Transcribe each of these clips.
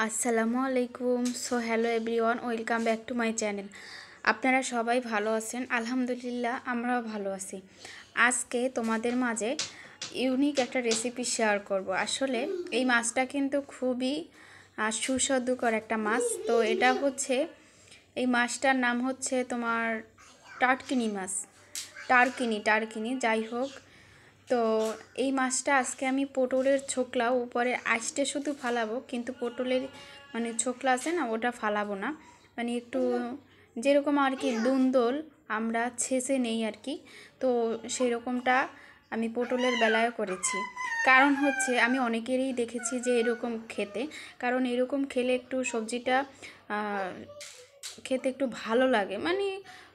আসসালামু আলাইকুম। So hello everyone, welcome back to my channel. আপনারা সবাই ভালো আছেন? আলহামদুলিল্লাহ, আমরাও ভালো আছি। আজকে তোমাদের মাঝে ইউনিক একটা রেসিপি শেয়ার করব। আসলে এই মাছটা কিন্তু খুবই সুস্বাদুকর একটা মাছ। তো এটা হচ্ছে, এই মাছটার নাম হচ্ছে তোমার টাটকিনি মাছ, টারকিনি যাই হোক। তো এই মাছটা আজকে আমি পটলের ছোকলা উপরে আঁশটে শুধু ফালাবো, কিন্তু পটলের মানে ছোকলা আছে না, ওটা ফালাবো না। মানে একটু যেরকম আর কি দুন্দল আমরা ছেঁচে নেই আর কি, তো সেই রকমটা আমি পটলের বেলায় করেছি। কারণ হচ্ছে আমি অনেকেরই দেখেছি যে এরকম খেতে, কারণ এরকম খেলে একটু সবজিটা খেতে একটু ভালো লাগে। মানে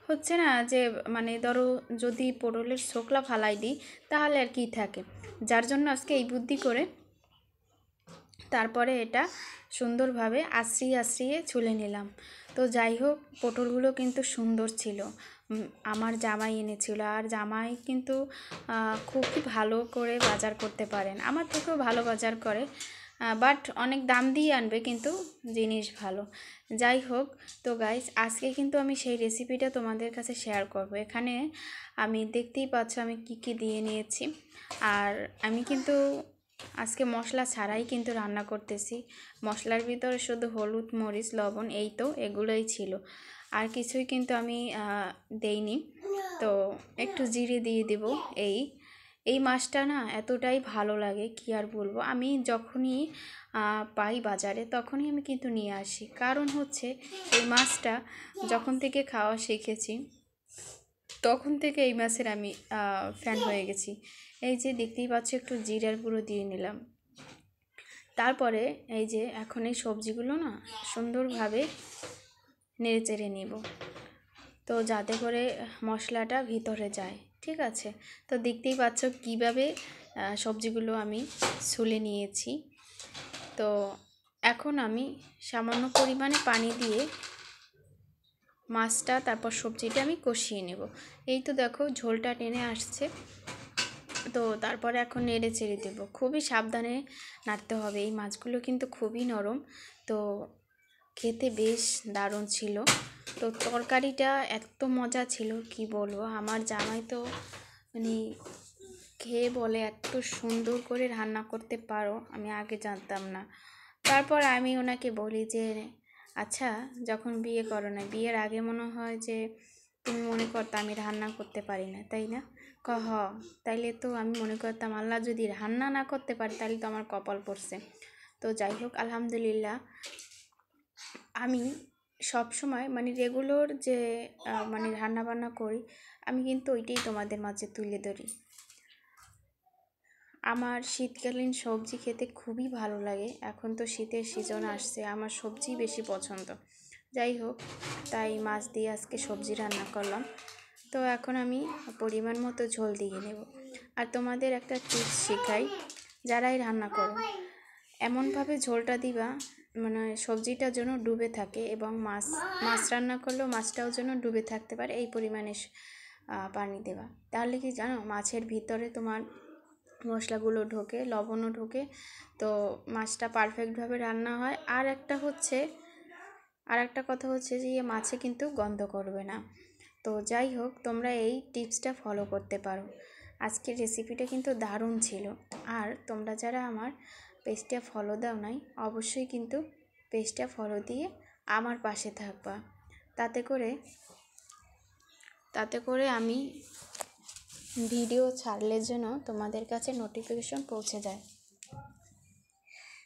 হচ্ছে না যে, মানে ধরো যদি পটলের ছোকলা ফালাই দিই তাহলে আর কি থাকে, যার জন্য আজকে এই বুদ্ধি করে তারপরে এটা সুন্দরভাবে আশ্রিয়ে আশ্রিয়ে ছুলে নিলাম। তো যাই হোক, পটলগুলো কিন্তু সুন্দর ছিল। আমার জামাই এনেছিল, আর জামাই কিন্তু খুবই ভালো করে বাজার করতে পারেন, আমার থেকেও ভালো বাজার করে। বাট অনেক দাম দিয়ে আনবে, কিন্তু জিনিস ভালো। যাই হোক, তো গাইস আজকে কিন্তু আমি সেই রেসিপিটা তোমাদের কাছে শেয়ার করব। এখানে আমি দেখতেই পাচ্ছ আমি কি কি দিয়ে নিয়েছি। আর আমি কিন্তু আজকে মশলা ছাড়াই কিন্তু রান্না করতেছি। মশলার ভিতরে শুধু হলুদ, মরিচ, লবণ, এই তো এগুলোই ছিল, আর কিছুই কিন্তু আমি দেইনি। তো একটু জিরে দিয়ে দেব। এই মাছটা না এতটাই ভালো লাগে, কি আর বলবো। আমি যখনই পাই বাজারে তখনই আমি কিন্তু নিয়ে আসি, কারণ হচ্ছে এই মাছটা যখন থেকে খাওয়া শিখেছি তখন থেকে এই মাছের আমি ফ্যান হয়ে গেছি। এই যে দেখতেই পাচ্ছ, একটু জিরার গুঁড়ো দিয়ে নিলাম। তারপরে এই যে এখন এই সবজিগুলো না সুন্দরভাবে নেড়ে চেড়ে নিব, তো যাতে করে মশলাটা ভিতরে যায়। ঠিক আছে, তো দেখতেই পাচ্ছ কীভাবে সবজিগুলো আমি ছুলে নিয়েছি। তো এখন আমি সামান্য পরিমাণে পানি দিয়ে মাছটা তারপর সবজিটা আমি কষিয়ে নেব। এই তো দেখো ঝোলটা টেনে আসছে। তো তারপরে এখন নেড়ে চেড়ে দেবো, খুবই সাবধানে নাড়তে হবে। এই মাছগুলো কিন্তু খুবই নরম, তো খেতে বেশ দারুণ ছিল। তো তরকারিটা এত মজা ছিল কি বলবো। আমার জামাই তো মানে খেয়ে বলে এত সুন্দর করে রান্না করতে পারো, আমি আগে জানতাম না। তারপর আমি ওনাকে বলি যে আচ্ছা, যখন বিয়ে করো না, বিয়ের আগে মনে হয় যে তুমি মনে করতো আমি রান্না করতে পারি না, তাই না? হ, তাইলে তো আমি মনে করতাম আল্লাহ যদি রান্না না করতে পারি তাহলে তো আমার কপাল পড়ছে। তো যাই হোক, আলহামদুলিল্লাহ, আমি সব সময় মানে রেগুলার যে মানে রান্নাবান্না করি, আমি কিন্তু ওইটাই তোমাদের মাঝে তুলে ধরি। আমার শীতকালীন সবজি খেতে খুবই ভালো লাগে। এখন তো শীতের সিজন আসছে, আমার সবজি বেশি পছন্দ। যাই হোক, তাই মাছ দিয়ে আজকে সবজি রান্না করলাম। তো এখন আমি পরিমাণ মতো ঝোল দিয়ে নেব। আর তোমাদের একটা টিপস শেখাই, যারাই রান্না করো এমনভাবে ঝোলটা দিবা মানে সবজিটা যেন ডুবে থাকে, এবং মাছ রান্না করলেও মাছটাও যেন ডুবে থাকতে পারে, এই পরিমাণে পানি দেবা। তাহলে কি জানো, মাছের ভিতরে তোমার মশলাগুলো ঢোকে, লবণও ঢোকে, তো মাছটা পারফেক্টভাবে রান্না হয়। আর একটা কথা হচ্ছে যে মাছে কিন্তু গন্ধ করবে না। তো যাই হোক, তোমরা এই টিপসটা ফলো করতে পারো। আজকের রেসিপিটা কিন্তু দারুণ ছিল। আর তোমরা যারা আমার পেজটা ফলো দাও নাই, অবশ্যই কিন্তু পেজটা ফলো দিয়ে আমার পাশে থাকবা, তাতে করে আমি ভিডিও ছাড়লে যেন তোমাদের কাছে নোটিফিকেশন পৌঁছে যায়।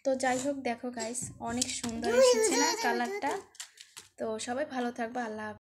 তো যাই হোক, দেখো গাইস, অনেক সুন্দর এসেছে না কালারটা? তো সবাই ভালো থাকবে। আল্লাহ।